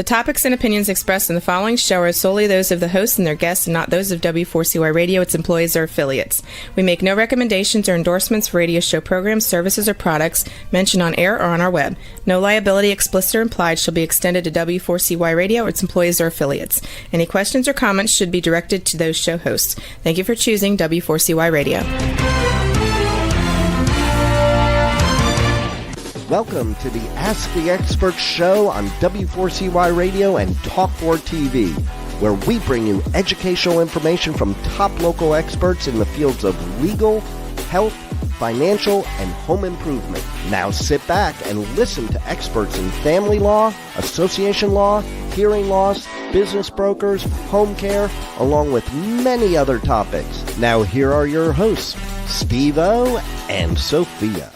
The topics and opinions expressed in the following show are solely those of the hosts and their guests and not those of W4CY Radio, its employees, or affiliates. We make no recommendations or endorsements for radio show programs, services, or products mentioned on air or on our web. No liability, explicit or implied, shall be extended to W4CY Radio, its employees, or affiliates. Any questions or comments should be directed to those show hosts. Thank you for choosing W4CY Radio. Welcome to the Ask the Expert show on W4CY Radio and Talk4 TV, where we bring you educational information from top local experts in the fields of legal, health, financial, and home improvement. Now sit back and listen to experts in family law, association law, hearing loss, business brokers, home care, along with many other topics. Now here are your hosts, Steve-O and Sophia.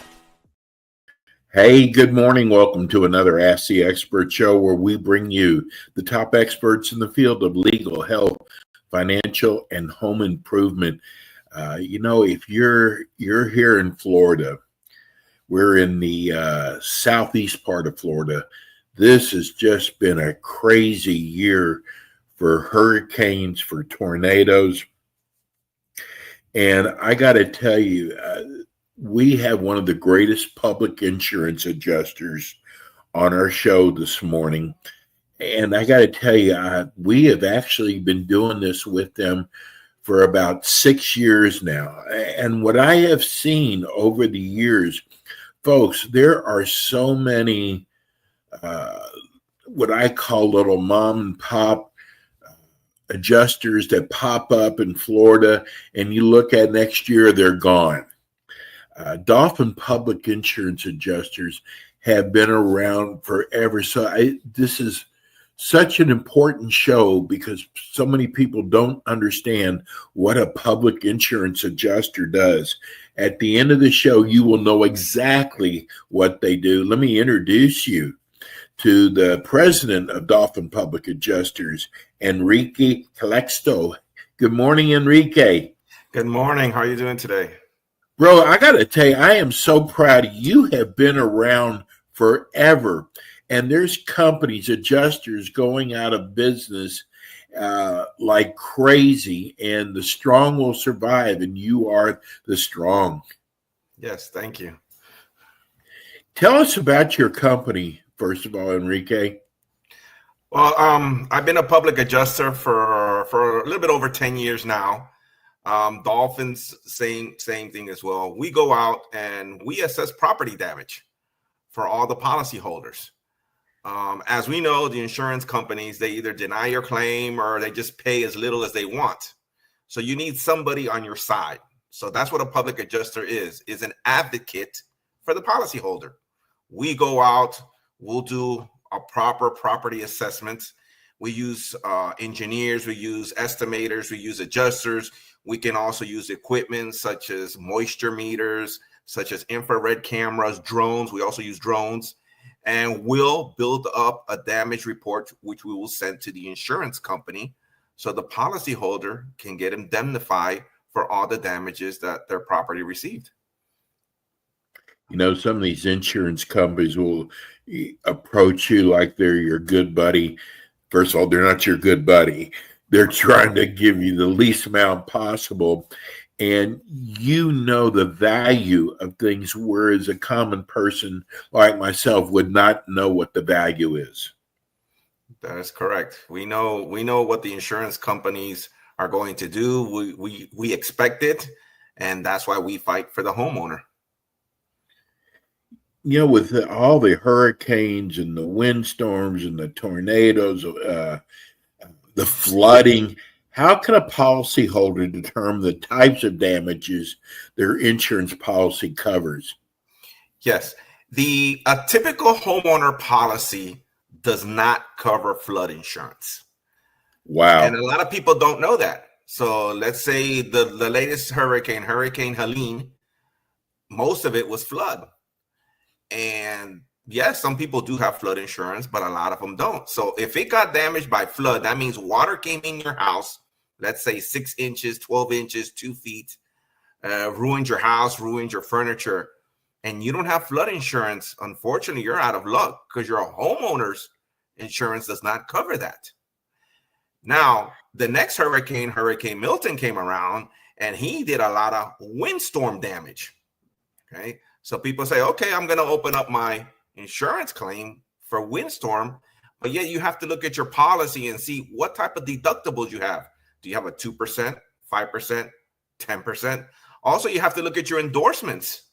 Hey, good morning. Welcome to another Ask the Expert show where we bring you the top experts in the field of legal, health, financial, and home improvement. If you're here in Florida, we're in the southeast part of Florida. This has just been a crazy year for hurricanes, for tornadoes. And I got to tell you, we have one of the greatest public insurance adjusters on our show this morning. And I got to tell you, we have actually been doing this with them for about 6 years now. And what I have seen over the years, folks, there are so many what I call little mom and pop adjusters that pop up in Florida, and you look at next year, they're gone. Dolphin Public Insurance Adjusters have been around forever. So this is such an important show because so many people don't understand what a public insurance adjuster does. At the end of the show, you will know exactly what they do. Let me introduce you to the president of Dolphin Public Adjusters, Enrique Calexto. Good morning, Enrique. Good morning. How are you doing today? Bro, I got to tell you, I am so proud. You have been around forever, and there's companies, adjusters going out of business like crazy, and the strong will survive, and you are the strong. Yes, thank you. Tell us about your company, first of all, Enrique. Well, I've been a public adjuster for a little bit over 10 years now. Dolphins, same thing as well. We go out and we assess property damage for all the policyholders. As we know, the insurance companies, they either deny your claim or they just pay as little as they want. So you need somebody on your side. So that's what a public adjuster is an advocate for the policyholder. We go out, we'll do a proper property assessment. We use engineers, we use estimators, we use adjusters. We can also use equipment such as moisture meters, such as infrared cameras, drones. We also use drones. And we'll build up a damage report, which we will send to the insurance company so the policyholder can get indemnified for all the damages that their property received. You know, some of these insurance companies will approach you like they're your good buddy. First of all, they're not your good buddy. They're trying to give you the least amount possible. And you know the value of things, whereas a common person like myself would not know what the value is. That is correct. We know what the insurance companies are going to do. We expect it, and that's why we fight for the homeowner. You know, with all the hurricanes and the windstorms and the tornadoes, the flooding, how can a policyholder determine the types of damages their insurance policy covers? Yes. A typical homeowner policy does not cover flood insurance. Wow. And a lot of people don't know that. So let's say the latest Hurricane Helene, most of it was flood. And yes, some people do have flood insurance, but a lot of them don't. So if it got damaged by flood, that means water came in your house, let's say 6 inches, 12 inches, 2 feet, ruined your house, ruined your furniture, and you don't have flood insurance. Unfortunately, you're out of luck because your homeowner's insurance does not cover that. Now, the next hurricane, Hurricane Milton, came around, and he did a lot of windstorm damage. Okay, so people say, okay, I'm going to open up my insurance claim for windstorm, but yet you have to look at your policy and see what type of deductibles you have. Do you have a 2%, 5%, 10%? Also, you have to look at your endorsements.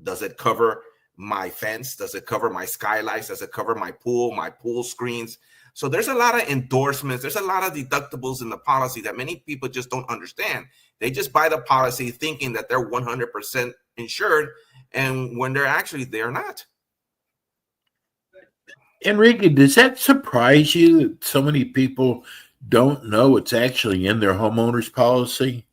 Does it cover my fence? Does it cover my skylights? Does it cover my pool screens? So there's a lot of endorsements. There's a lot of deductibles in the policy that many people just don't understand. They just buy the policy thinking that they're 100% insured, and when they're not. Enrique, does that surprise you that so many people don't know what's actually in their homeowner's policy?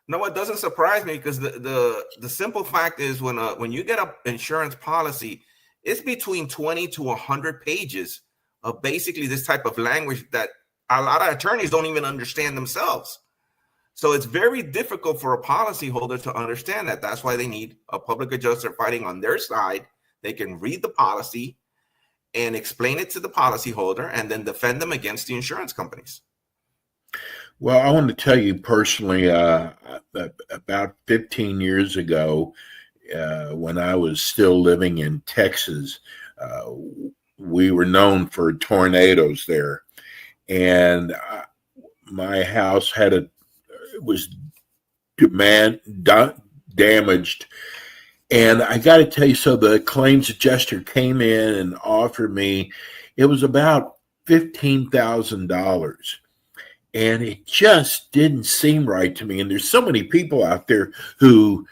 No, it doesn't surprise me, because the simple fact is when you get an insurance policy, it's between 20 to 100 pages of basically this type of language that a lot of attorneys don't even understand themselves. So it's very difficult for a policyholder to understand that. That's why they need a public adjuster fighting on their side. They can read the policy and explain it to the policyholder and then defend them against the insurance companies. Well, I want to tell you personally, about 15 years ago, when I was still living in Texas, we were known for tornadoes there. And my house was damaged. And I got to tell you, so the claims adjuster came in and offered me, it was about $15,000. And it just didn't seem right to me. And there's so many people out there who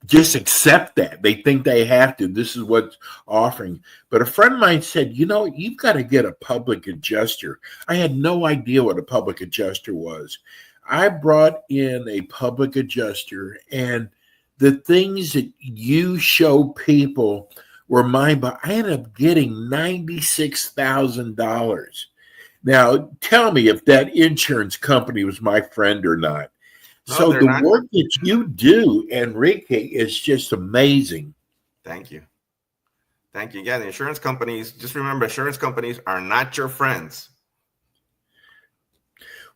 just accept that. They think they have to. This is what's offering. But a friend of mine said, you've got to get a public adjuster. I had no idea what a public adjuster was. I brought in a public adjuster, and the things that you show people were mine, but I ended up getting $96,000. Now, tell me if that insurance company was my friend or not. No, so the not. Work that you do, Enrique, is just amazing. Thank you. Thank you. Yeah, the insurance companies, just remember, insurance companies are not your friends.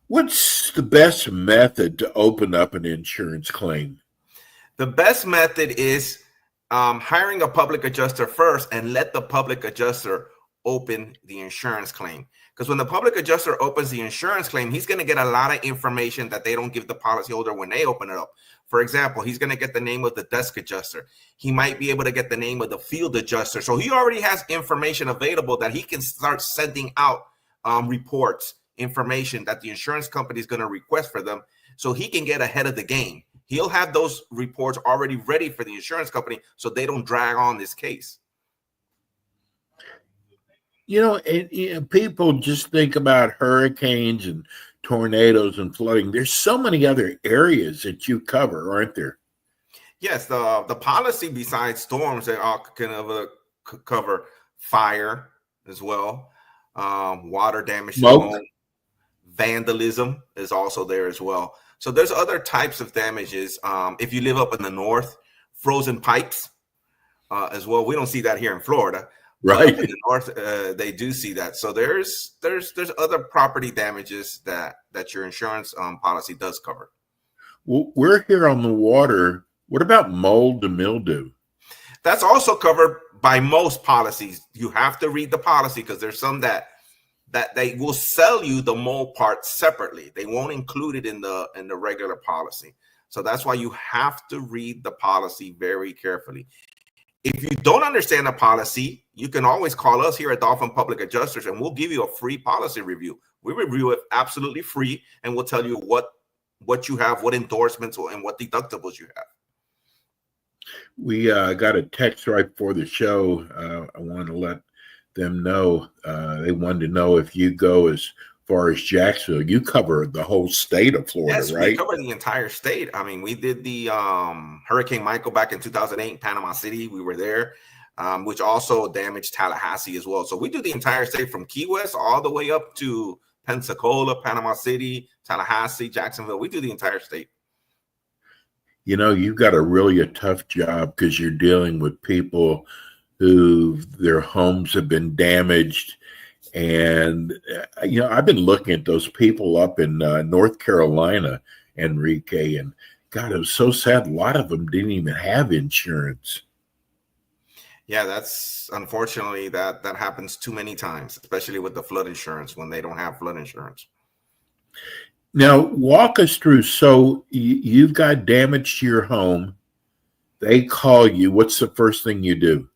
What's the best method to open up an insurance claim? The best method is hiring a public adjuster first and let the public adjuster open the insurance claim. Because when the public adjuster opens the insurance claim, he's going to get a lot of information that they don't give the policyholder when they open it up. For example, he's going to get the name of the desk adjuster. He might be able to get the name of the field adjuster. So he already has information available that he can start sending out reports, information that the insurance company is going to request for them, so he can get ahead of the game. He'll have those reports already ready for the insurance company so they don't drag on this case. People just think about hurricanes and tornadoes and flooding. There's so many other areas that you cover, aren't there? Yes, the policy besides storms, they all can cover fire as well, water damage, smoke, vandalism is also there as well. So there's other types of damages. If you live up in the north, frozen pipes as well. We don't see that here in Florida. Right. In the north, they do see that. So there's other property damages that your insurance policy does cover. Well, we're here on the water. What about mold and mildew? That's also covered by most policies. You have to read the policy, because there's some that they will sell you the mold part separately. They won't include it in the regular policy. So that's why you have to read the policy very carefully. If you don't understand the policy, you can always call us here at Dolphin Public Adjusters, and we'll give you a free policy review. We review it absolutely free, and we'll tell you what you have, what endorsements, and what deductibles you have. We got a text right before the show. I want to let them know. They wanted to know if you go as far as Jacksonville. You cover the whole state of Florida, yes, right? We cover the entire state. I mean, we did the Hurricane Michael back in 2008 in Panama City. We were there, which also damaged Tallahassee as well. So we do the entire state from Key West all the way up to Pensacola, Panama City, Tallahassee, Jacksonville. We do the entire state. You've got a tough job, because you're dealing with people who their homes have been damaged, And, I've been looking at those people up in North Carolina, Enrique, and God, it was so sad. A lot of them didn't even have insurance. Yeah, that's unfortunately that happens too many times, especially with the flood insurance when they don't have flood insurance. Now, walk us through. So you've got damage to your home. They call you. What's the first thing you do?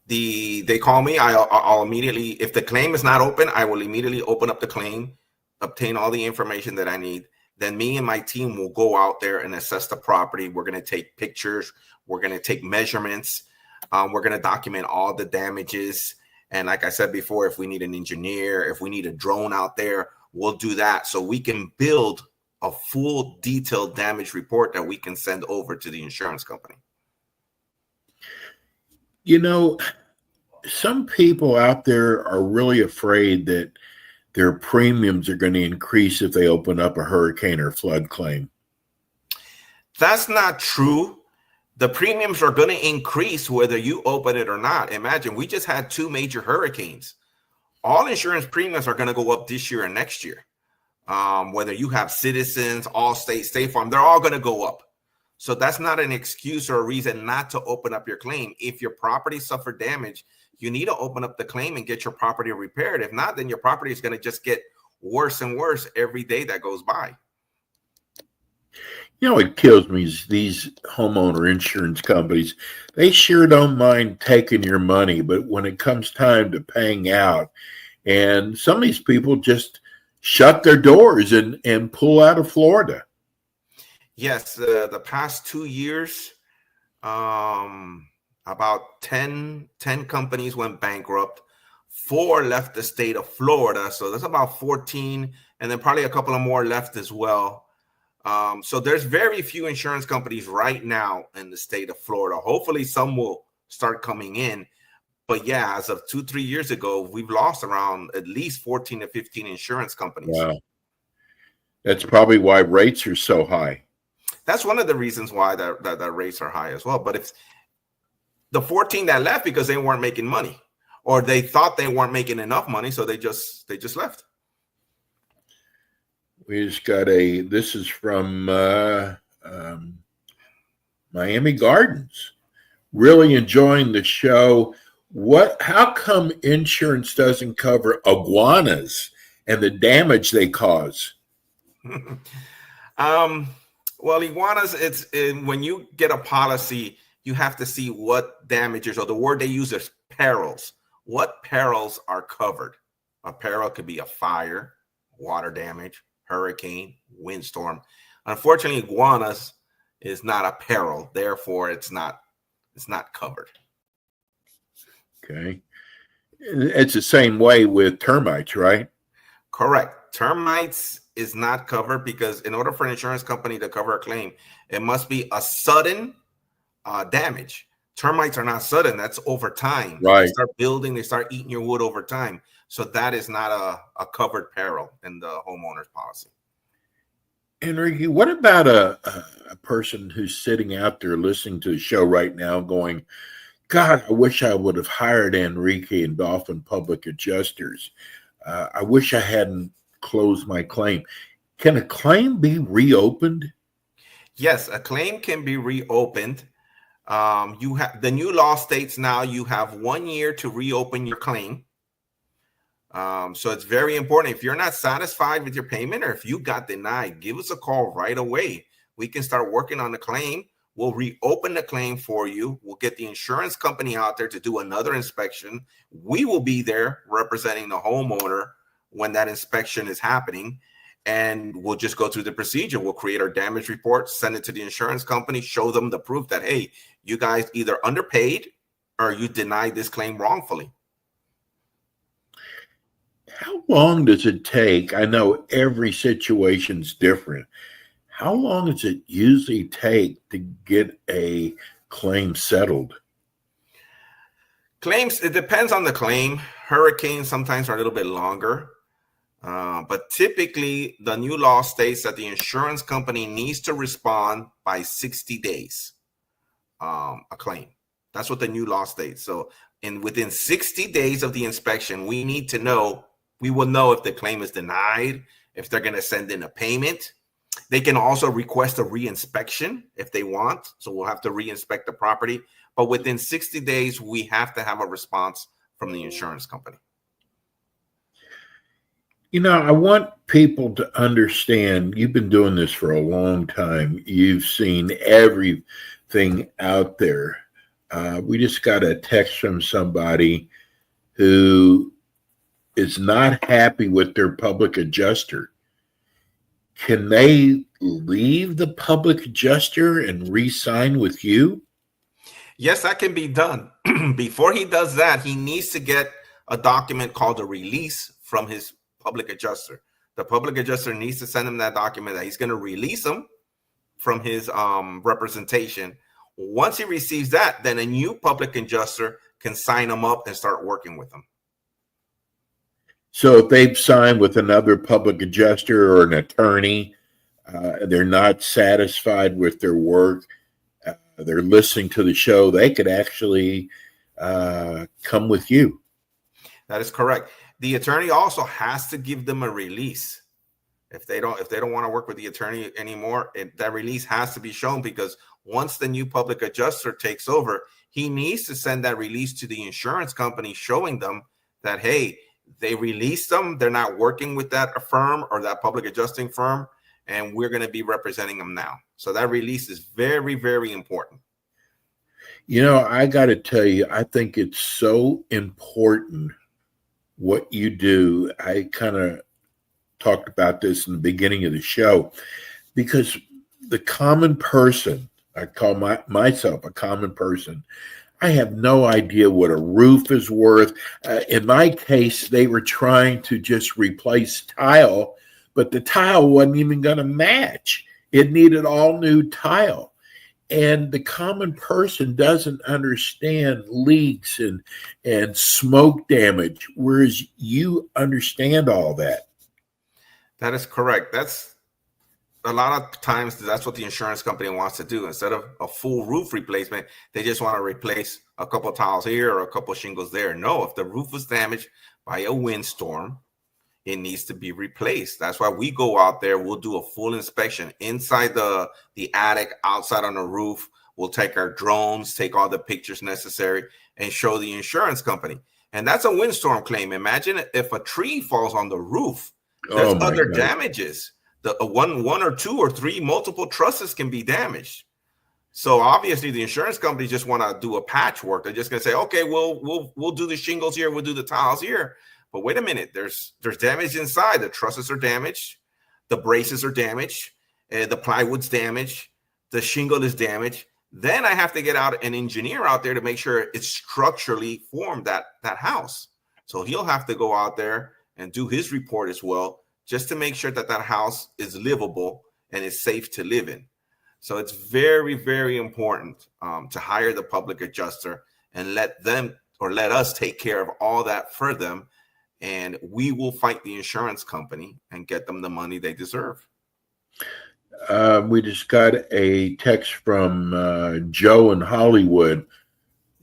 They call me. I'll immediately, if the claim is not open, I will immediately open up the claim, obtain all the information that I need. Then me and my team will go out there and assess the property. We're going to take pictures. We're going to take measurements. We're going to document all the damages. And like I said before, if we need an engineer, if we need a drone out there, we'll do that. So we can build a full detailed damage report that we can send over to the insurance company. Some people out there are really afraid that their premiums are going to increase if they open up a hurricane or flood claim. That's not true. The premiums are going to increase whether you open it or not. Imagine we just had 2 major hurricanes. All insurance premiums are going to go up this year and next year. Whether you have Citizens, Allstate, State Farm, they're all going to go up. So that's not an excuse or a reason not to open up your claim. If your property suffered damage, you need to open up the claim and get your property repaired. If not, then your property is going to just get worse and worse every day that goes by. It kills me is these homeowner insurance companies. They sure don't mind taking your money, but when it comes time to paying out, and some of these people just shut their doors and pull out of Florida. Yes, the past 2 years, about 10 companies went bankrupt. 4 left the state of Florida. So that's about 14. And then probably a couple of more left as well. So there's very few insurance companies right now in the state of Florida. Hopefully some will start coming in. But yeah, as of 2-3 years ago, we've lost around at least 14 to 15 insurance companies. Wow. That's probably why rates are so high. That's one of the reasons why that rates are high as well. But it's the 14 that left because they weren't making money, or they thought they weren't making enough money, so they just left. We just got this is from Miami Gardens. Really enjoying the show. How come insurance doesn't cover iguanas and the damage they cause? Well, iguanas, when you get a policy, you have to see what damages, or the word they use is perils. What perils are covered? A peril could be a fire, water damage, hurricane, windstorm. Unfortunately, iguanas is not a peril, therefore it's not covered. Okay. It's the same way with termites, right? Correct. Termites is not covered because in order for an insurance company to cover a claim, it must be a sudden damage. Termites are not sudden. That's over time. Right. They start building, they start eating your wood over time. So that is not a covered peril in the homeowner's policy. Enrique, what about a person who's sitting out there listening to the show right now going, God, I wish I would have hired Enrique and Dolphin Public Adjusters. I wish I hadn't closed my claim. Can a claim be reopened? Yes, a claim can be reopened. You have the new law states now you have 1 year to reopen your claim. So it's very important. If you're not satisfied with your payment, or if you got denied, give us a call right away. We can start working on the claim. We'll reopen the claim for you. We'll get the insurance company out there to do another inspection. We will be there representing the homeowner when that inspection is happening. And we'll just go through the procedure. We'll create our damage report, send it to the insurance company, show them the proof that, hey, you guys either underpaid or you denied this claim wrongfully. How long does it take? I know every situation's different. How long does it usually take to get a claim settled? Claims, it depends on the claim. Hurricanes sometimes are a little bit longer. But typically, the new law states that the insurance company needs to respond by 60 days, a claim. That's what the new law states. So And within 60 days of the inspection, we will know if the claim is denied, if they're going to send in a payment. They can also request a reinspection if they want. So we'll have to reinspect the property. But within 60 days, we have to have a response from the insurance company. You know, I want people to understand, you've been doing this for a long time. You've seen everything out there. We just got a text from somebody who is not happy with their public adjuster. Can they leave the public adjuster and re-sign with you? Yes, that can be done. Before he does that, he needs to get a document called a release from his public adjuster. The public adjuster needs to send him that document that he's going to release him from his representation. Once he receives that, then a new public adjuster can sign him up and start working with him. So if they've signed with another public adjuster or an attorney, they're not satisfied with their work, they're listening to the show, they could actually come with you. That is correct. The attorney also has to give them a release. If they don't want to work with the attorney anymore, that release has to be shown, because once the new public adjuster takes over, he needs to send that release to the insurance company showing them that, hey, they released them, they're not working with that firm or that public adjusting firm, and we're going to be representing them now. So that release is very, very important. You know, I got to tell you, I think it's so important what you do. I kind of talked about this in the beginning of the show, because the common person, I call myself a common person, I have no idea what a roof is worth. In my case, they were trying to just replace tile, but the tile wasn't even going to match. It needed all new tile. And the common person doesn't understand leaks and smoke damage, whereas you understand all that. That is correct. That's a lot of times that's what the insurance company wants to do. Instead of a full roof replacement, they just want to replace a couple tiles here or a couple shingles there. No, if the roof was damaged by a windstorm, it needs to be replaced. That's why we go out there. We'll do a full inspection inside the attic, outside on the roof. We'll take our drones, take all the pictures necessary, and show the insurance company. And that's a windstorm claim. Imagine if a tree falls on the roof. There's other damages. The one or two or three multiple trusses can be damaged. So obviously the insurance companies just want to do a patchwork. They're just going to say, okay, we'll do the shingles here, we'll do the tiles here. But wait a minute, there's damage inside. The trusses are damaged, the braces are damaged, the plywood's damaged, the shingle is damaged. Then I have to get out an engineer out there to make sure it's structurally formed, that house. So he'll have to go out there and do his report as well, just to make sure that house is livable and is safe to live in. So it's very, very important to hire the public adjuster and let us take care of all that for them. And we will fight the insurance company and get them the money they deserve. We just got a text from Joe in Hollywood.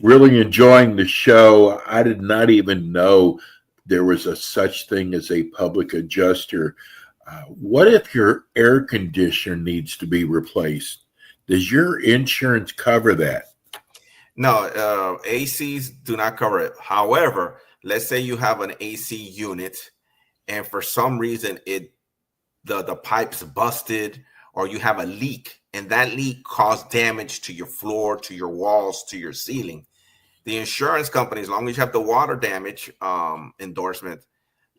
Really enjoying the show. I did not even know there was a such thing as a public adjuster. What if your air conditioner needs to be replaced? Does your insurance cover that? No, ACs do not cover it. However, let's say you have an AC unit and for some reason the pipe's busted, or you have a leak and that leak caused damage to your floor, to your walls, to your ceiling. The insurance company, as long as you have the water damage endorsement,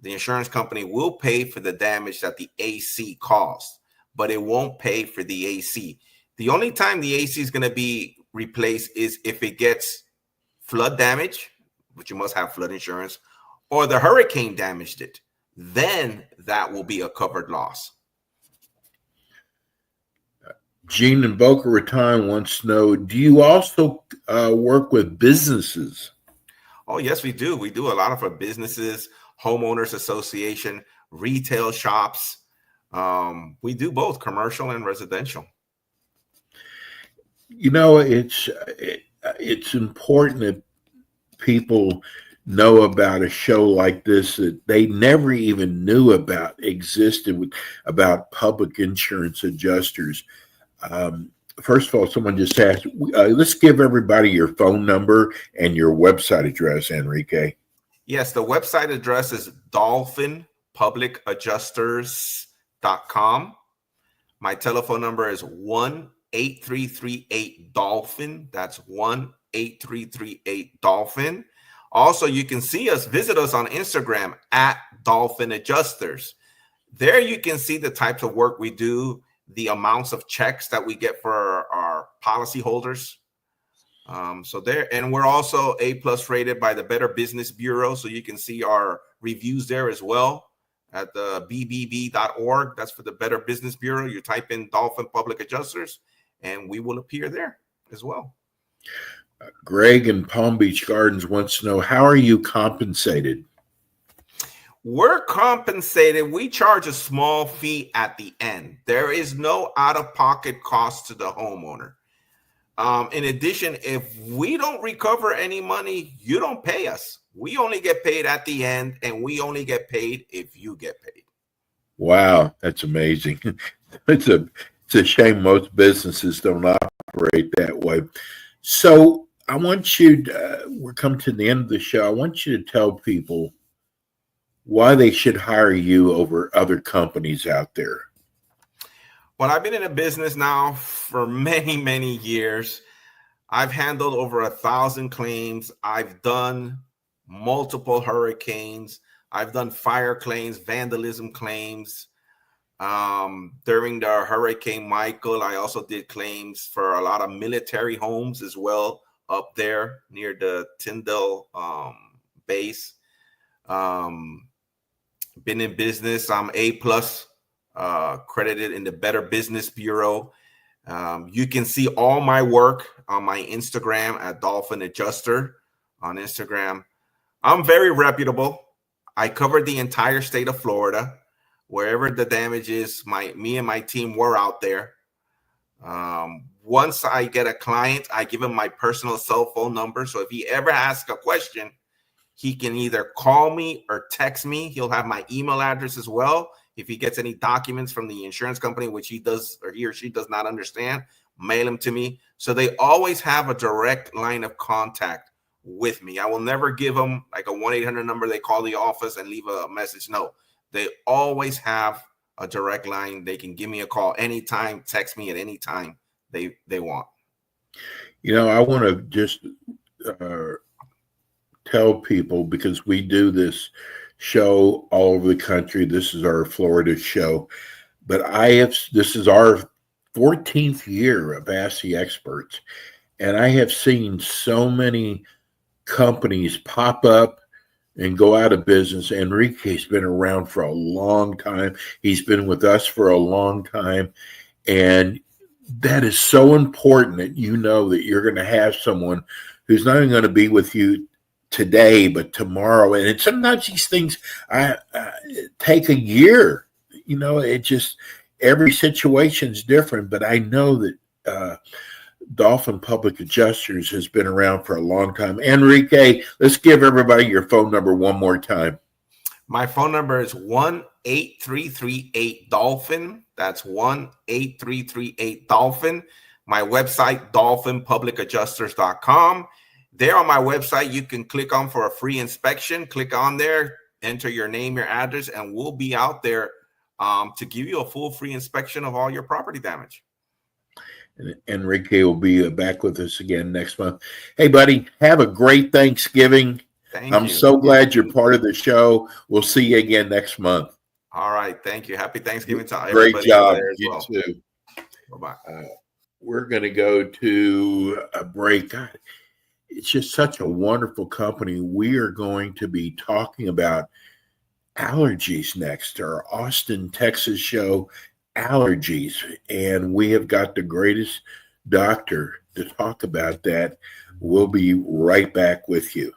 the insurance company will pay for the damage that the AC caused, but it won't pay for the AC. The only time the AC is going to be replaced is if it gets flood damage, which you must have flood insurance, or the hurricane damaged it. Then that will be a covered loss. Gene in Boca Raton wants to know, do you also work with businesses? Oh, yes, we do. We do a lot of our businesses, homeowners association, retail shops. We do both commercial and residential. You know, it's important that people know about a show like this that they never even knew about existed about public insurance adjusters. First of all, someone just asked, let's give everybody your phone number and your website address, Enrique. Yes, the website address is dolphinpublicadjusters.com. My telephone number is 1-8338-DOLPHIN. That's 1-8338-DOLPHIN. Also, you can visit us on Instagram at Dolphin Adjusters. There you can see the types of work we do, the amounts of checks that we get for our policyholders. So there, and we're also A+ rated by the Better Business Bureau. So you can see our reviews there as well at the bbb.org. That's for the Better Business Bureau. You type in Dolphin Public Adjusters and we will appear there as well. Greg in Palm Beach Gardens wants to know, how are you compensated? We're compensated. We charge a small fee at the end. There is no out-of-pocket cost to the homeowner. In addition, if we don't recover any money, you don't pay us. We only get paid at the end, and we only get paid if you get paid. Wow, that's amazing. It's a shame most businesses don't operate that way. So I want you to, we're coming to the end of the show. I want you to tell people why they should hire you over other companies out there. Well, I've been in a business now for many, many years. I've handled over 1,000 claims. I've done multiple hurricanes. I've done fire claims, vandalism claims. During the Hurricane Michael, I also did claims for a lot of military homes as well up there near the Tyndall base. Been in business. I'm A+ credited in the Better Business Bureau. You can see all my work on my Instagram at Dolphin Adjuster on Instagram. I'm very reputable. I covered the entire state of Florida. Wherever the damage is, me and my team were out there. Once I get a client, I give him my personal cell phone number. So if he ever asks a question, he can either call me or text me. He'll have my email address as well. If he gets any documents from the insurance company, which he does or he or she does not understand, mail them to me. So they always have a direct line of contact with me. I will never give them like a 1-800 number. They call the office and leave a message. No, they always have a direct line. They can give me a call anytime, text me at any time they want. You know, I want to just tell people, because we do this show all over the country. This is our Florida show, but this is our 14th year of Ask the Experts, and I have seen so many companies pop up and go out of business. Enrique's been around for a long time. He's been with us for a long time, and that is so important that you know that you're going to have someone who's not even going to be with you today, but tomorrow. And sometimes these things take a year. You know, it just, every situation is different. But I know that Dolphin Public Adjusters has been around for a long time. Enrique, let's give everybody your phone number one more time. My phone number is 1-8338-DOLPHIN. That's 1-8338-DOLPHIN. My website, dolphinpublicadjusters.com. There on my website, you can click on for a free inspection. Click on there, enter your name, your address, and we'll be out there to give you a full free inspection of all your property damage. And Enrique will be back with us again next month. Hey, buddy, have a great Thanksgiving. I'm so glad you're part of the show. We'll see you again next month. All right. Thank you. Happy Thanksgiving to everybody. Great job. There as You well. too. Bye-bye. We're going to go to a break. God, it's just such a wonderful company. We are going to be talking about allergies next, our Austin, Texas show, Allergies. And we have got the greatest doctor to talk about that. We'll be right back with you.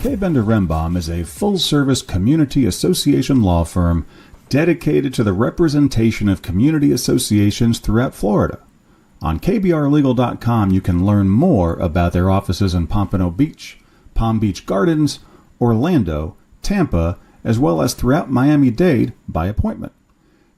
Okay, Bender Rembaum is a full-service community association law firm dedicated to the representation of community associations throughout Florida. On kbrlegal.com, you can learn more about their offices in Pompano Beach, Palm Beach Gardens, Orlando, Tampa, as well as throughout Miami-Dade by appointment.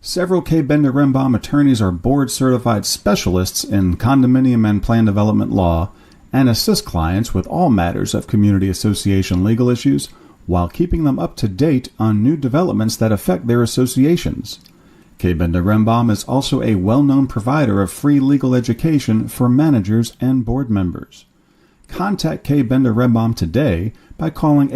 Several K. Bender Rembaum attorneys are board-certified specialists in condominium and plan development law and assist clients with all matters of community association legal issues while keeping them up to date on new developments that affect their associations. K. Bender Rembaum is also a well-known provider of free legal education for managers and board members. Contact K. Bender Rembaum today by calling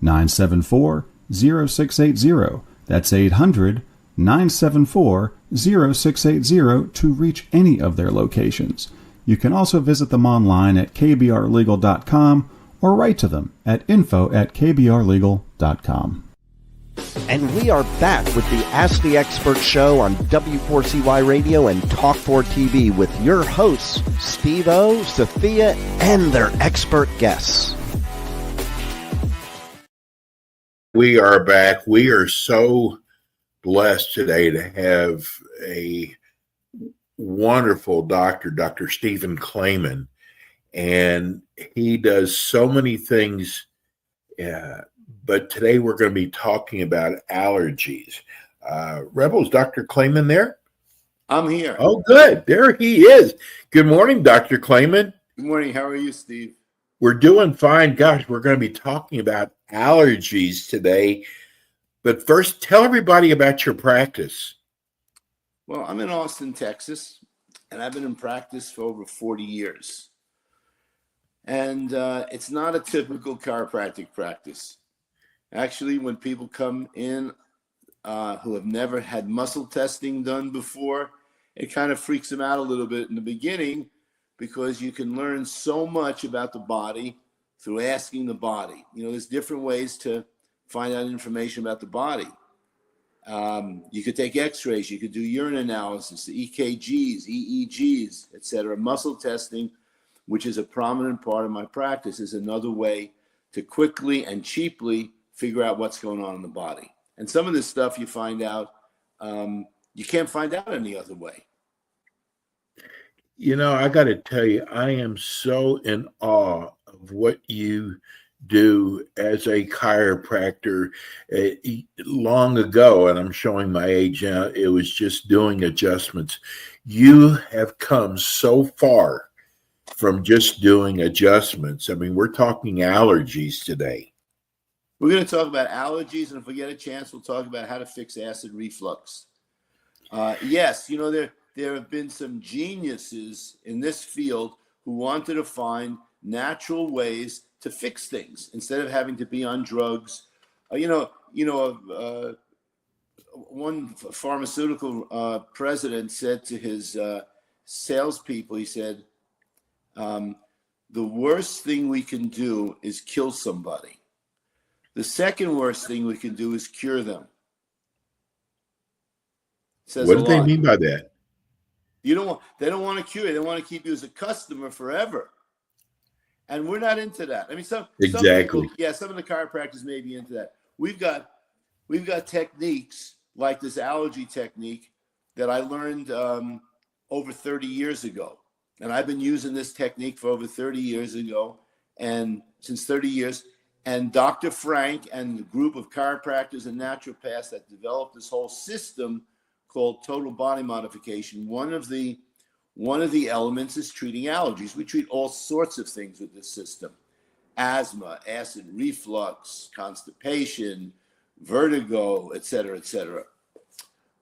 800-974-0680. That's 800-974-0680 to reach any of their locations. You can also visit them online at kbrlegal.com or write to them at info@kbrlegal.com. And we are back with the Ask the Expert show on W4CY Radio and Talk4 TV with your hosts, Steve-O, Sophia, and their expert guests. We are back. We are so blessed today to have a wonderful doctor, Dr. Stephen Clayman, and he does so many things. But today we're going to be talking about allergies. Rebels, Dr. Clayman there? I'm here. Oh, good. There he is. Good morning, Dr. Clayman. Good morning. How are you, Steve? We're doing fine. Gosh, we're going to be talking about allergies today. But first, tell everybody about your practice. Well, I'm in Austin, Texas, and I've been in practice for over 40 years. And it's not a typical chiropractic practice. Actually, when people come in who have never had muscle testing done before, it kind of freaks them out a little bit in the beginning because you can learn so much about the body through asking the body. You know, there's different ways to find out information about the body. You could take x-rays, you could do urine analysis, EKGs, EEGs, etc. Muscle testing, which is a prominent part of my practice, is another way to quickly and cheaply figure out what's going on in the body. And some of this stuff you find out, you can't find out any other way. You know, I got to tell you, I am so in awe of what you do as a chiropractor. Long ago, and I'm showing my age now, it was just doing adjustments. You have come so far from just doing adjustments. I mean, we're talking allergies today. We're going to talk about allergies, and if we get a chance, we'll talk about how to fix acid reflux. Yes, you know, there have been some geniuses in this field who wanted to find natural ways to fix things instead of having to be on drugs. One pharmaceutical president said to his salespeople, he said, the worst thing we can do is kill somebody. The second worst thing we can do is cure them. What do they mean by that? They don't want to cure you. They want to keep you as a customer forever. And we're not into that. I mean, some people, some of the chiropractors may be into that. We've got techniques like this allergy technique that I learned over 30 years ago. And I've been using this technique for over 30 years ago, and since 30 years. And Dr. Frank and the group of chiropractors and naturopaths that developed this whole system called total body modification. One of the elements is treating allergies. We treat all sorts of things with this system: asthma, acid reflux, constipation, vertigo, et cetera, et cetera.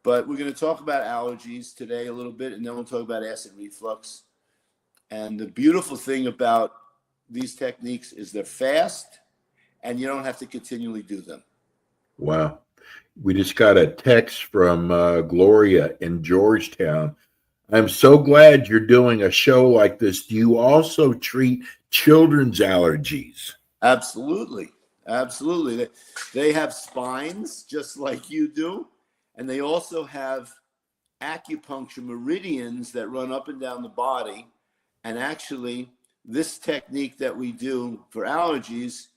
But we're going to talk about allergies today a little bit, and then we'll talk about acid reflux. And the beautiful thing about these techniques is they're fast, and you don't have to continually do them. Wow. We just got a text from Gloria in Georgetown. I'm so glad you're doing a show like this. Do you also treat children's allergies? Absolutely. Absolutely. They have spines just like you do. And they also have acupuncture meridians that run up and down the body. And actually, this technique that we do for allergies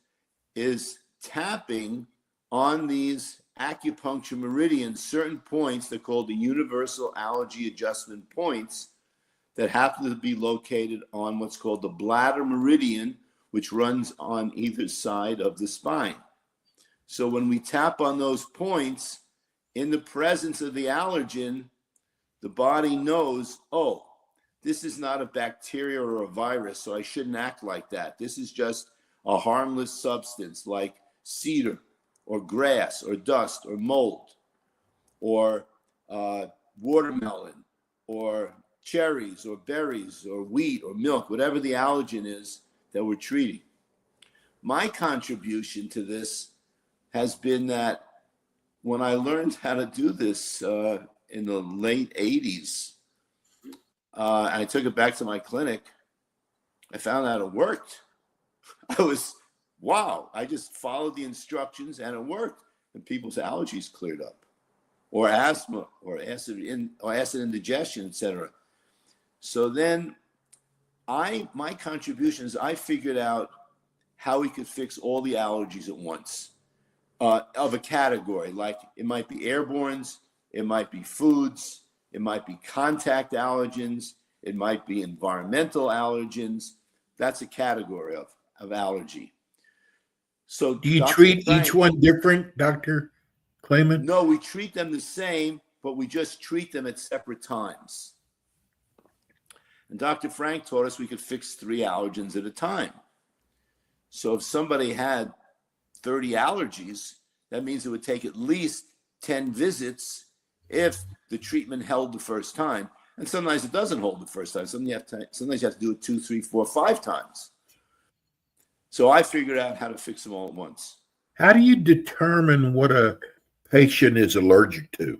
is tapping on these acupuncture meridians, certain points they're called the universal allergy adjustment points that happen to be located on what's called the bladder meridian, which runs on either side of the spine. So when we tap on those points in the presence of the allergen, the body knows, oh, this is not a bacteria or a virus, so I shouldn't act like that. This is just a harmless substance like cedar or grass or dust or mold or watermelon or cherries or berries or wheat or milk, whatever the allergen is that we're treating. My contribution to this has been that when I learned how to do this in the late 80s, and I took it back to my clinic, I found out it worked. I just followed the instructions and it worked. And people's allergies cleared up, or asthma, or acid indigestion, etc. So then my contribution is I figured out how we could fix all the allergies at once of a category. Like it might be airbornes, it might be foods, it might be contact allergens, it might be environmental allergens. That's a category of allergy. So do you treat each one different, Dr. Clayman? No, we treat them the same, but we just treat them at separate times. And Dr. Frank taught us we could fix 3 allergens at a time. So if somebody had 30 allergies, that means it would take at least 10 visits if the treatment held the first time. And sometimes it doesn't hold the first time. Sometimes you have to do it 2, 3, 4, 5 times. So I figured out how to fix them all at once. How do you determine what a patient is allergic to?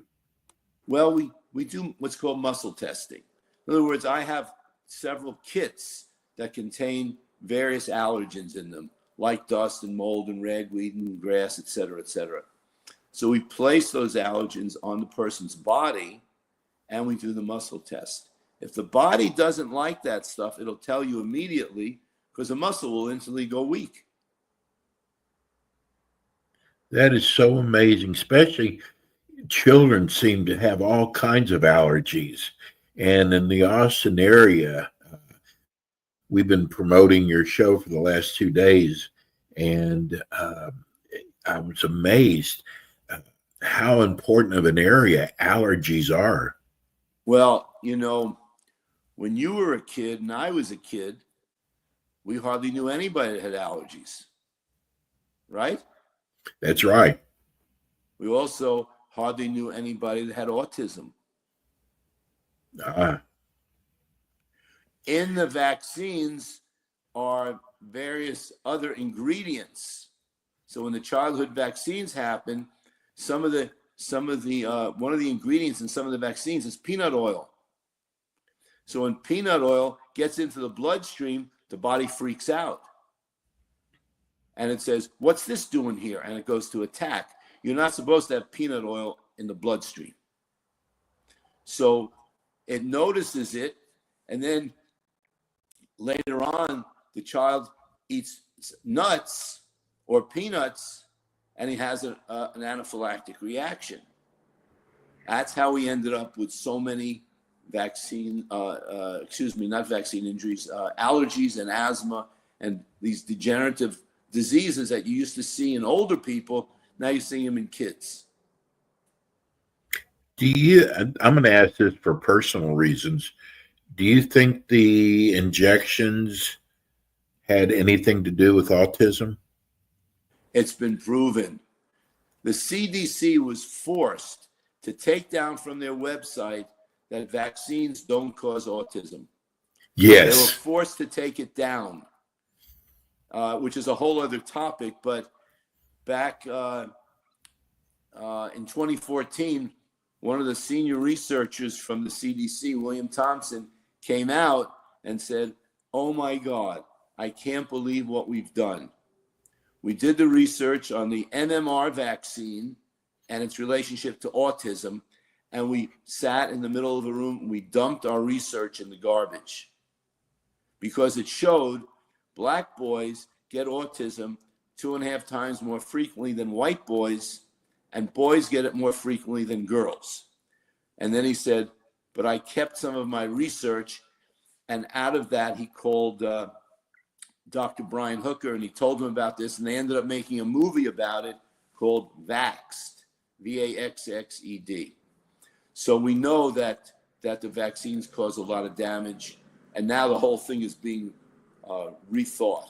Well, we do what's called muscle testing. In other words, I have several kits that contain various allergens in them, like dust and mold and ragweed and grass, et cetera, et cetera. So we place those allergens on the person's body and we do the muscle test. If the body doesn't like that stuff, it'll tell you immediately because the muscle will instantly go weak. That is so amazing, especially children seem to have all kinds of allergies. And in the Austin area, we've been promoting your show for the last 2 days, and I was amazed how important of an area allergies are. Well, you know, when you were a kid and I was a kid, we hardly knew anybody that had allergies, right? That's right. We also hardly knew anybody that had autism. In the vaccines are various other ingredients. So when the childhood vaccines happen, one of the ingredients in some of the vaccines is peanut oil. So when peanut oil gets into the bloodstream, the body freaks out. And it says, what's this doing here? And it goes to attack. You're not supposed to have peanut oil in the bloodstream. So it notices it, and then later on, the child eats nuts or peanuts, and he has an anaphylactic reaction. That's how we ended up with so many allergies and asthma and these degenerative diseases that you used to see in older people. Now you see them in kids. I'm going to ask this for personal reasons. Do you think the injections had anything to do with autism? It's been proven. The CDC was forced to take down from their website that vaccines don't cause autism. Yes. They were forced to take it down, which is a whole other topic. But back in 2014, one of the senior researchers from the CDC, William Thompson, came out and said, oh my God, I can't believe what we've done. We did the research on the MMR vaccine and its relationship to autism, and we sat in the middle of the room and we dumped our research in the garbage because it showed black boys get autism 2.5 times more frequently than white boys, and boys get it more frequently than girls. And then he said, but I kept some of my research, and out of that, he called Dr. Brian Hooker, and he told him about this, and they ended up making a movie about it called Vaxxed, Vaxxed. So we know that the vaccines cause a lot of damage, and now the whole thing is being rethought.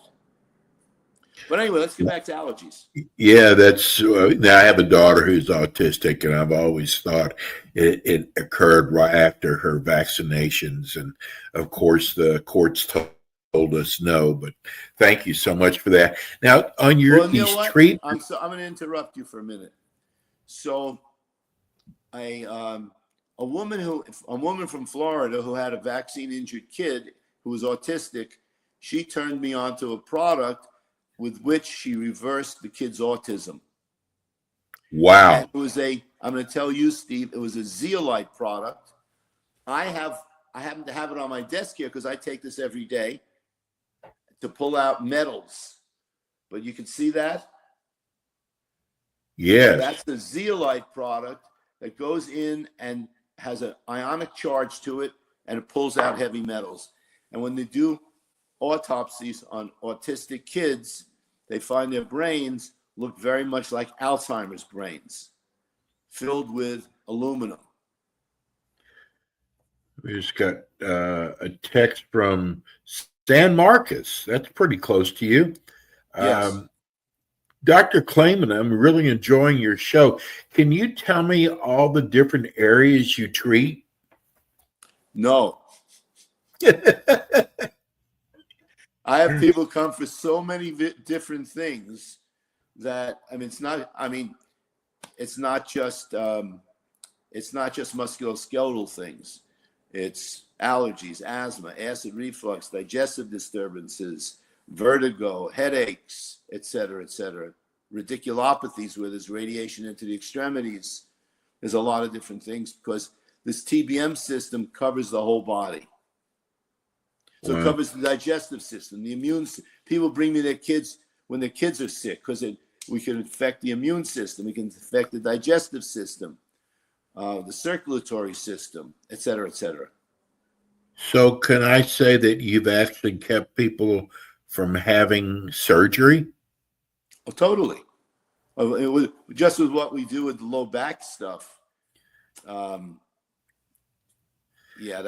But anyway, let's get back to allergies. Yeah, that's now I have a daughter who's autistic, and I've always thought it occurred right after her vaccinations, and of course the courts told us no. But thank you so much for that. Now on your treatment, I'm going to interrupt you for a minute. So, a woman from Florida who had a vaccine-injured kid who was autistic, she turned me on to a product with which she reversed the kid's autism. Wow. And it was I'm going to tell you, Steve, it was a zeolite product. I happen to have it on my desk here because I take this every day to pull out metals. But you can see that? Yes. That's the zeolite product that goes in and has an ionic charge to it, and it pulls out heavy metals. And when they do autopsies on autistic kids, they find their brains look very much like Alzheimer's brains, filled with aluminum. We just got a text from San Marcos. That's pretty close to you. Yes. Dr. Clayman, I'm really enjoying your show. Can you tell me all the different areas you treat? No. I have people come for so many different things that it's not just musculoskeletal things. It's allergies, asthma, acid reflux, digestive disturbances, vertigo, headaches, et cetera, radiculopathies where there's radiation into the extremities. There's a lot of different things because this TBM system covers the whole body. So it covers the digestive system, the immune system. People bring me their kids when their kids are sick because we can affect the immune system. We can affect the digestive system, the circulatory system, et cetera, et cetera. So can I say that you've actually kept people from having surgery? Oh, totally. It was just with what we do with the low back stuff. Yeah,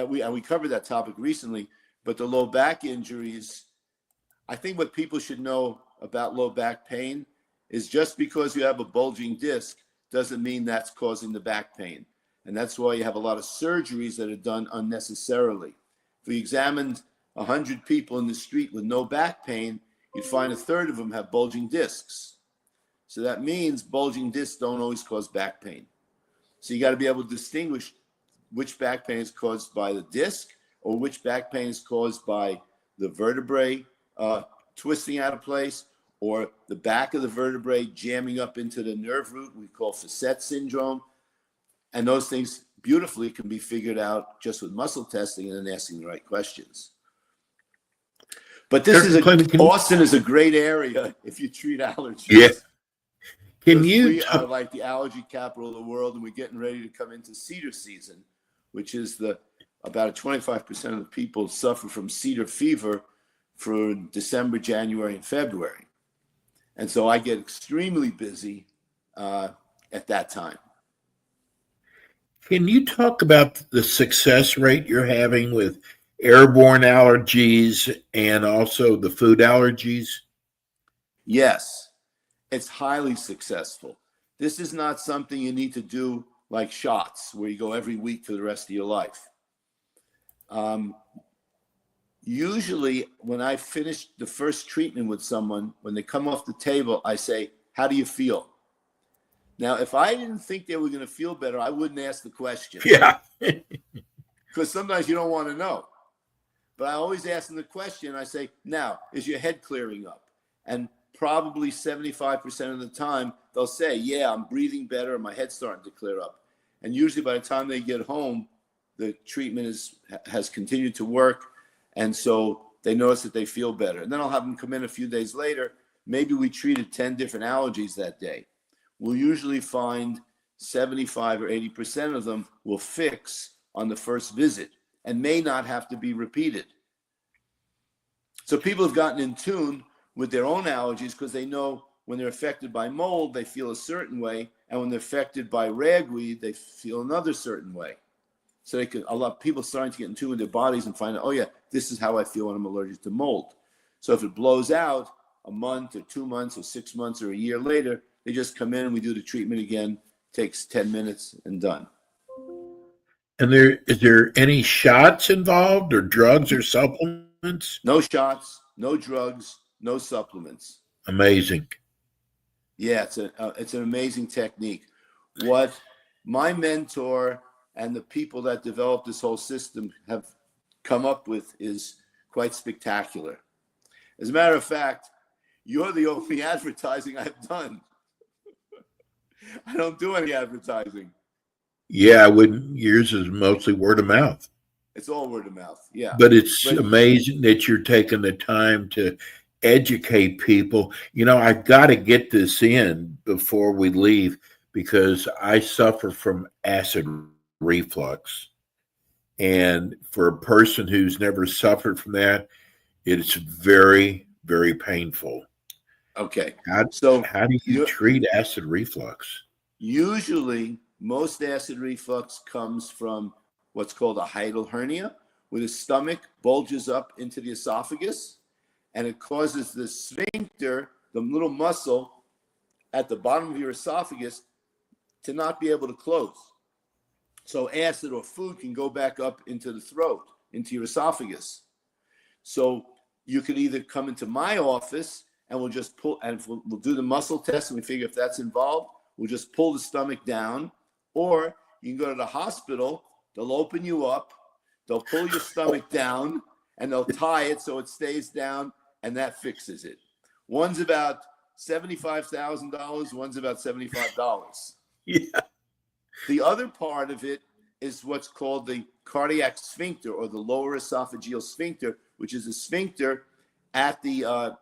we covered that topic recently, but the low back injuries, I think what people should know about low back pain is just because you have a bulging disc doesn't mean that's causing the back pain. And that's why you have a lot of surgeries that are done unnecessarily. If we examined 100 people in the street with no back pain, you'd find a third of them have bulging discs. So that means bulging discs don't always cause back pain. So you got to be able to distinguish which back pain is caused by the disc or which back pain is caused by the vertebrae twisting out of place or the back of the vertebrae jamming up into the nerve root we call facet syndrome. And those things beautifully can be figured out just with muscle testing and then asking the right questions. But Austin is a great area if you treat allergies. Yeah. We are like the allergy capital of the world, and we're getting ready to come into cedar season, which is about 25% of the people suffer from cedar fever for December, January, and February. And so I get extremely busy at that time. Can you talk about the success rate you're having with airborne allergies and also the food allergies? Yes, it's highly successful. This is not something you need to do like shots where you go every week for the rest of your life. Usually when I finish the first treatment with someone, when they come off the table, I say, how do you feel? Now, if I didn't think they were going to feel better, I wouldn't ask the question. Yeah. Because sometimes you don't want to know. But I always ask them the question. I say, now, is your head clearing up? And probably 75% of the time, they'll say, yeah, I'm breathing better and my head's starting to clear up. And usually by the time they get home, the treatment has continued to work. And so they notice that they feel better. And then I'll have them come in a few days later, maybe we treated 10 different allergies that day. We'll usually find 75 or 80% of them will fix on the first visit and may not have to be repeated. So people have gotten in tune with their own allergies because they know when they're affected by mold, they feel a certain way. And when they're affected by ragweed, they feel another certain way. So a lot of people starting to get in tune with their bodies and find out, oh yeah, this is how I feel when I'm allergic to mold. So if it blows out a month or 2 months or 6 months or a year later, they just come in and we do the treatment again. Takes 10 minutes and done. And is there any shots involved or drugs or supplements? No shots, no drugs, no supplements. Amazing. Yeah, it's an amazing technique. What my mentor and the people that developed this whole system have come up with is quite spectacular. As a matter of fact, you're the only advertising I've done. I don't do any advertising. Yeah, yours is mostly word of mouth. It's all word of mouth, yeah. But it's amazing that you're taking the time to educate people. You know, I've got to get this in before we leave because I suffer from acid reflux. And for a person who's never suffered from that, it's very, very painful. Okay. How do you treat acid reflux? Usually, most acid reflux comes from what's called a hiatal hernia, where the stomach bulges up into the esophagus, and it causes the sphincter, the little muscle at the bottom of your esophagus, to not be able to close. So acid or food can go back up into the throat, into your esophagus. So you could either come into my office and we'll just pull, and we'll do the muscle test and we figure if that's involved, we'll just pull the stomach down, or you can go to the hospital, they'll open you up, they'll pull your stomach down, and they'll tie it so it stays down, and that fixes it. One's about $75,000, one's about $75. Yeah. The other part of it is what's called the cardiac sphincter, or the lower esophageal sphincter, which is a sphincter at the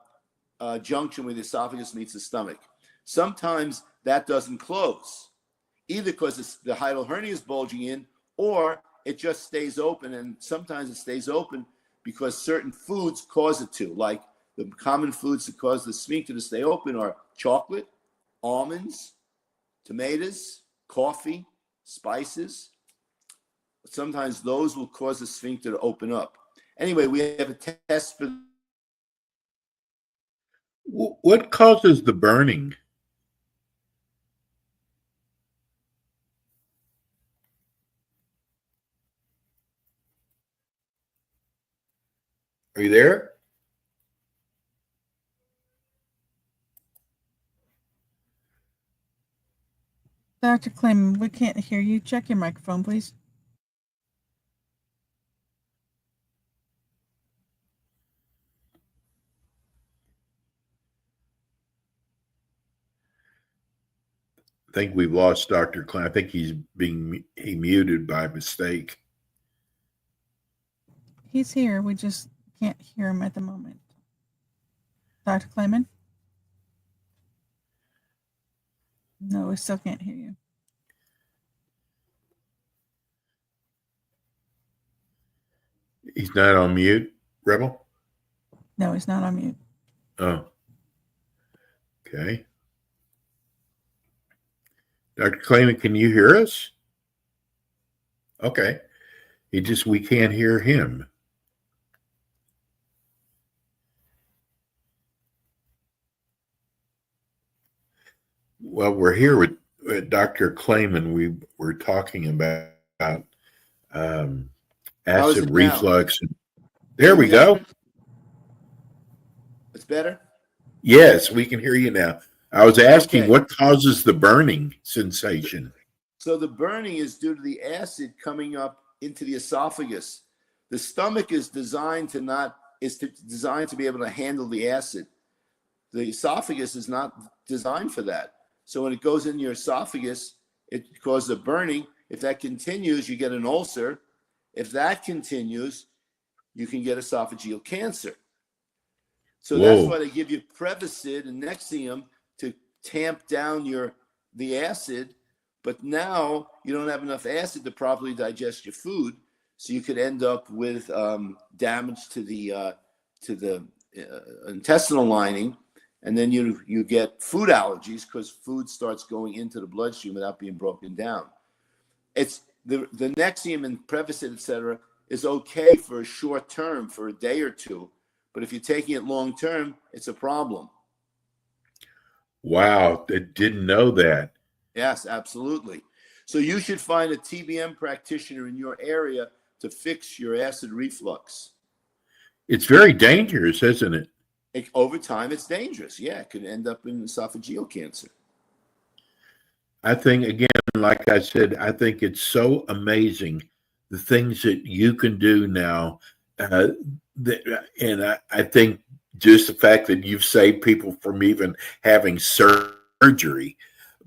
junction where the esophagus meets the stomach. Sometimes that doesn't close, either because the hiatal hernia is bulging in, or it just stays open. And sometimes it stays open because certain foods cause it to. Like the common foods that cause the sphincter to stay open are chocolate, almonds, tomatoes, coffee, spices. Sometimes those will cause the sphincter to open up. Anyway, we have a test for. What causes the burning? Are you there? Dr. Klayman, we can't hear you. Check your microphone, please. I think we've lost Dr. Klein. I think he muted by mistake. He's here. We just can't hear him at the moment. Dr. Klayman? No, we still can't hear you. He's not on mute, Rebel? No, he's not on mute. Oh. Okay. Dr. Klayman, can you hear us? Okay. We can't hear him. Well, we're here with Dr. Klayman. We were talking about acid reflux. There we go. It's better? Yes, we can hear you now. I was asking what causes the burning sensation. So the burning is due to the acid coming up into the esophagus. The stomach is designed to be able to handle the acid. The esophagus is not designed for that. So when it goes in your esophagus, it causes a burning. If that continues, you get an ulcer. If that continues, you can get esophageal cancer. So that's why they give you Prevacid and Nexium to tamp down the acid. But now you don't have enough acid to properly digest your food, so you could end up with damage to the intestinal lining, and then you get food allergies because food starts going into the bloodstream without being broken down. It's the Nexium and Prevacid, etc., is okay for a short term, for a day or two, but if you're taking it long term, it's a problem. Wow, I didn't know that. Yes, absolutely. So you should find a TBM practitioner in your area to fix your acid reflux. It's very dangerous, isn't it? Over time, it's dangerous. Yeah, it could end up in esophageal cancer. I think, again, like I said, I think it's so amazing the things that you can do now. And I think just the fact that you've saved people from even having surgery,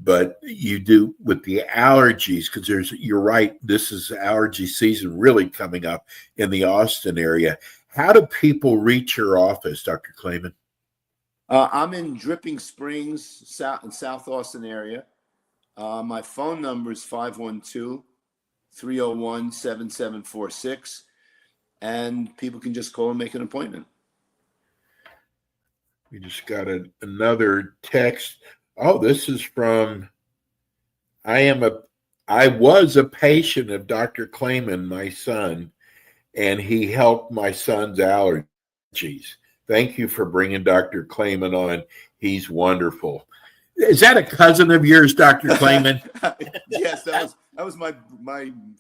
but you do with the allergies, because you're right, this is allergy season really coming up in the Austin area. How do people reach your office, Dr. Clayman? I'm in Dripping Springs, South Austin area. My phone number is 512-301-7746, and people can just call and make an appointment. We just got another text. Oh, this is from, I was a patient of Dr. Clayman, my son, and he helped my son's allergies. Thank you for bringing Dr. Clayman on. He's wonderful. Is that a cousin of yours, Dr. Clayman? Yes, that was my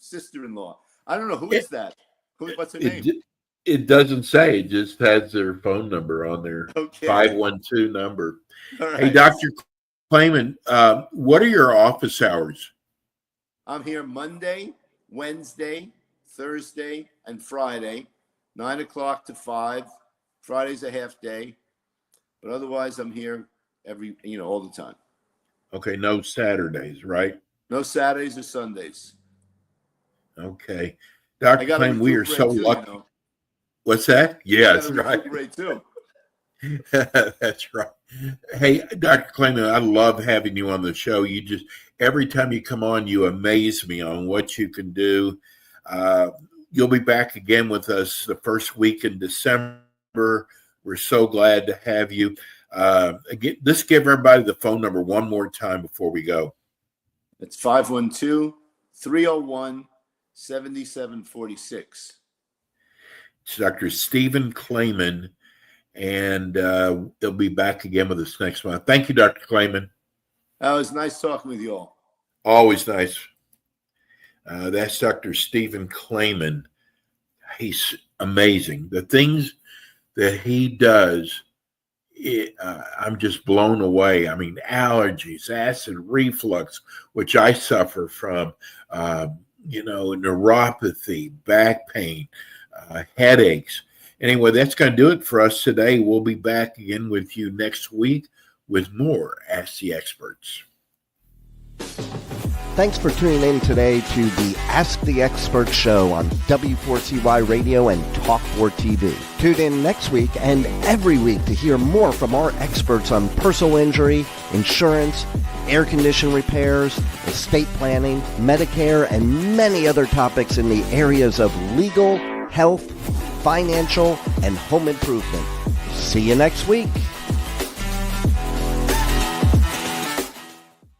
sister-in-law. I don't know, who is that? What's her name? It doesn't say. It just has their phone number on their 512 number. Right. Hey, Dr. Clayman, what are your office hours? I'm here Monday, Wednesday, Thursday, and Friday, 9 o'clock to 5. Friday's a half day, but otherwise I'm here all the time. Okay, no Saturdays, right? No Saturdays or Sundays. Okay. Dr. Clayman, we are so lucky. What's that? Yeah, that's right. Too. That's right. Hey, Dr. Clayman, I love having you on the show. Every time you come on, you amaze me on what you can do. You'll be back again with us the first week in December. We're so glad to have you. Again, let's give everybody the phone number one more time before we go. It's 512-301-7746. It's Dr. Stephen Clayman, and he'll be back again with us next month. Thank you, Dr. Clayman. It was nice talking with you all. Always nice. That's Dr. Stephen Clayman. He's amazing. The things that he does, I'm just blown away. I mean, allergies, acid reflux, which I suffer from, neuropathy, back pain, headaches. Anyway, that's going to do it for us today. We'll be back again with you next week with more Ask the Experts. Thanks for tuning in today to the Ask the Expert show on W4CY Radio and Talk4 TV. Tune in next week and every week to hear more from our experts on personal injury, insurance, air condition repairs, estate planning, Medicare, and many other topics in the areas of legal, health, financial, and home improvement. See you next week.